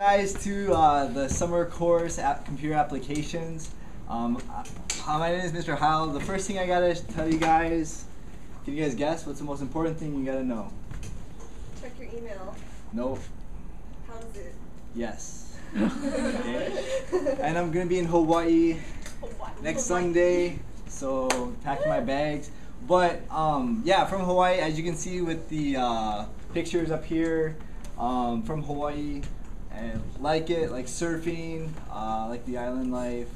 Guys to the summer course at computer applications. My name is Mr. Howell. The first thing I gotta tell you guys, can you guys guess what's the most important thing you gotta know? Check your email. No. How's it? Yes. Okay. And I'm gonna be in Hawaii next Sunday, so packing my bags. But yeah, from Hawaii, as you can see with the pictures up here, from Hawaii. And like surfing, like the island life.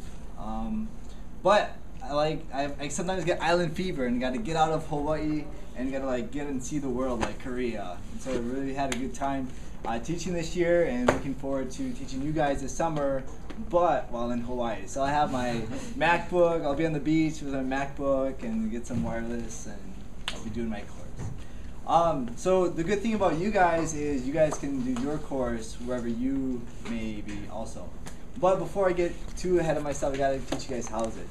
But I sometimes get island fever and got to get out of Hawaii and got to get and see the world like Korea. And so I really had a good time teaching this year and looking forward to teaching you guys this summer, but while in Hawaii. So I have my MacBook. I'll be on the beach with my MacBook and get some wireless, and I'll be doing my course. So the good thing about you guys is you guys can do your course wherever you may be also. But before I get too ahead of myself, I gotta teach you guys how's it.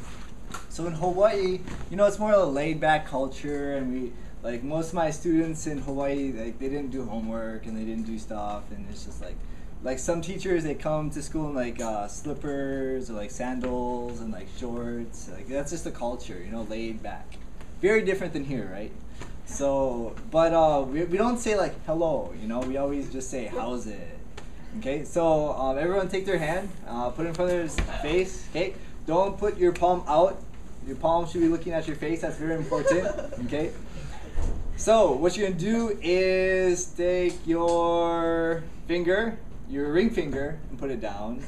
So in Hawaii, you know, it's more of a laid back culture, and most of my students in Hawaii, they didn't do homework and they didn't do stuff, and it's just like some teachers, they come to school in slippers or sandals and shorts. That's just the culture, you know, laid back. Very different than here, right? So, but we don't say hello, you know, we always just say how's it. Okay, so everyone take their hand, put it in front of their face. Okay, don't put your palm out. Your palm should be looking at your face. That's very important. Okay, so what you're gonna do is take your finger, your ring finger, and put it down,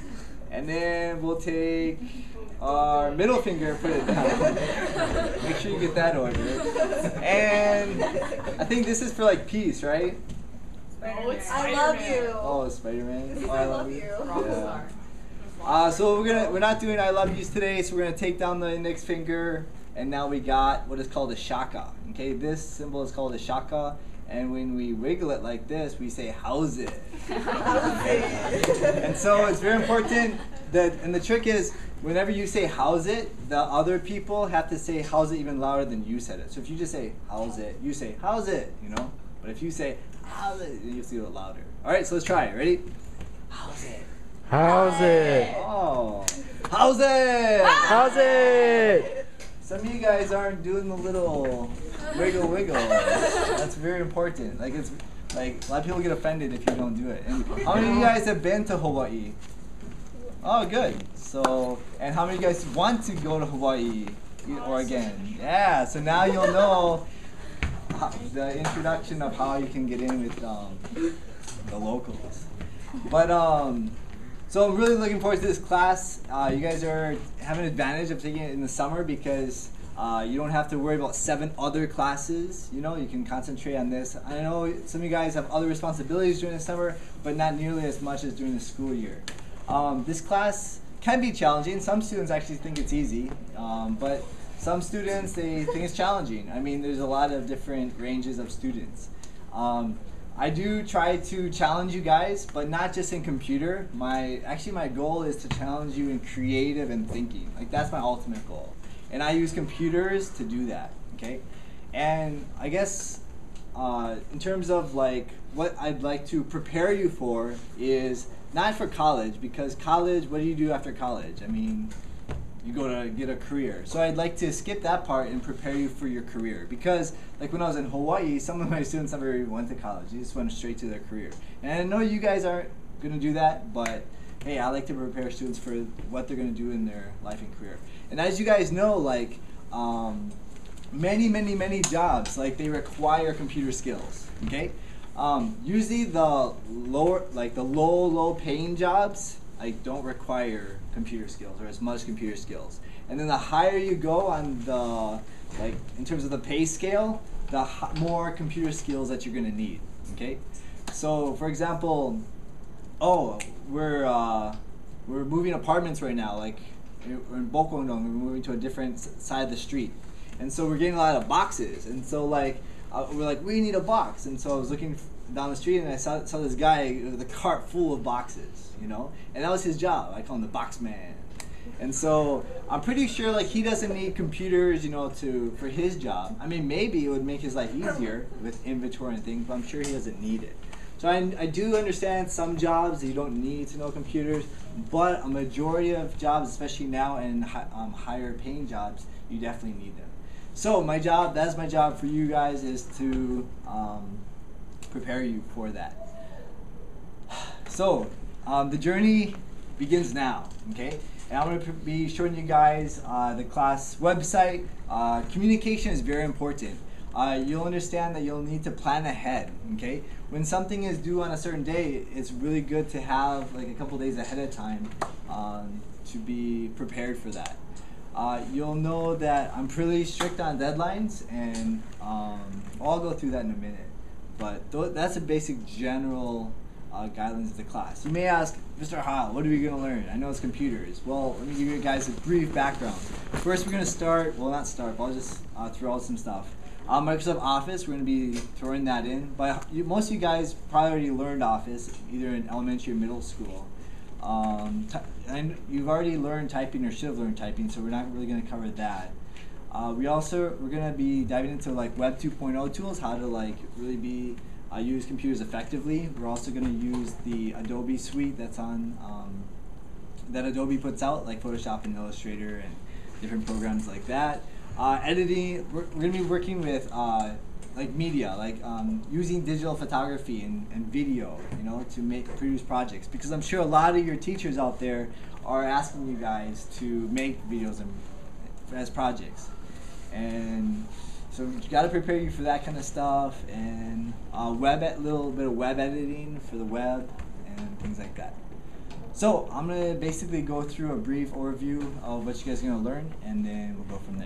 and then we'll take our middle finger, put it down. Make sure you get that order. And I think this is for peace, right? Oh, it's I love you. Oh, it's Spider-Man. Oh, I love you. Yeah. So we're not doing I love yous today. So we're gonna take down the index finger, and now we got what is called a shaka. Okay, this symbol is called a shaka. And when we wiggle it like this, we say, how's it? And so it's very important that, and the trick is, whenever you say how's it, the other people have to say how's it even louder than you said it. So if you just say how's it, you say how's it, you know? But if you say how's it, then you have to do it louder. All right, so let's try it. Ready? How's it? How's it? Oh. How's it? How's it? Some of you guys aren't doing the little wiggle wiggle. That's very important. It's a lot of people get offended if you don't do it. And how many of you guys have been to Hawaii? Oh, good. So, and how many of you guys want to go to Hawaii or again? Yeah. So now you'll know the introduction of how you can get in with the locals. But so I'm really looking forward to this class. You guys have an advantage of taking it in the summer because you don't have to worry about 7 other classes. You know, you can concentrate on this. I know some of you guys have other responsibilities during the summer, but not nearly as much as during the school year. This class can be challenging. Some students actually think it's easy, but some students, they think it's challenging. I mean, there's a lot of different ranges of students. I do try to challenge you guys, but not just in computer. My goal is to challenge you in creative and thinking. That's my ultimate goal. And I use computers to do that, okay? And I guess in terms of what I'd like to prepare you for is not for college, because college, what do you do after college? I mean, you go to get a career. So I'd like to skip that part and prepare you for your career. Because when I was in Hawaii, some of my students never even went to college. They just went straight to their career. And I know you guys aren't going to do that, but hey, I like to prepare students for what they're going to do in their life and career. And as you guys know, many jobs, they require computer skills, okay? Usually the low paying jobs, don't require computer skills or as much computer skills. And then the higher you go on the, in terms of the pay scale, the more computer skills that you're gonna need, okay? So for example, we're moving apartments right now, we're in Bokondong, we're moving to a different side of the street. And so we're getting a lot of boxes, and so we're we need a box. And so I was looking down the street and I saw this guy with a cart full of boxes, you know, and that was his job. I call him the box man. And so I'm pretty sure he doesn't need computers, you know, for his job. I mean, maybe it would make his life easier with inventory and things, but I'm sure he doesn't need it. So I do understand some jobs you don't need to know computers, but a majority of jobs, especially now in higher paying jobs, you definitely need them. So my job, that's my job for you guys, is to prepare you for that. So the journey begins now, okay? And I'm going to be showing you guys the class website. Communication is very important. You'll understand that you'll need to plan ahead, okay? When something is due on a certain day, it's really good to have like a couple days ahead of time to be prepared for that. You'll know that I'm pretty strict on deadlines, and I'll go through that in a minute. But that's a basic general guidelines of the class. You may ask, Mr. Heil, what are we going to learn? I know it's computers. Well, let me give you guys a brief background. First, we're going to start, well, not start, but I'll just throw out some stuff. Microsoft Office, we're going to be throwing that in. But most of you guys probably already learned Office, either in elementary or middle school. And you've already learned typing or should have learned typing, so we're not really going to cover that. We're going to be diving into like Web 2.0 tools, how to like really use computers effectively. We're also going to use the Adobe suite that's on that Adobe puts out, like Photoshop and Illustrator and different programs like that. Editing, we're going to be working with like media, like using digital photography and video, you know, to produce projects. Because I'm sure a lot of your teachers out there are asking you guys to make videos as projects, and so you got to prepare you for that kind of stuff, and little bit of web editing for the web and things like that. So I'm gonna basically go through a brief overview of what you guys are gonna learn, and then we'll go from there.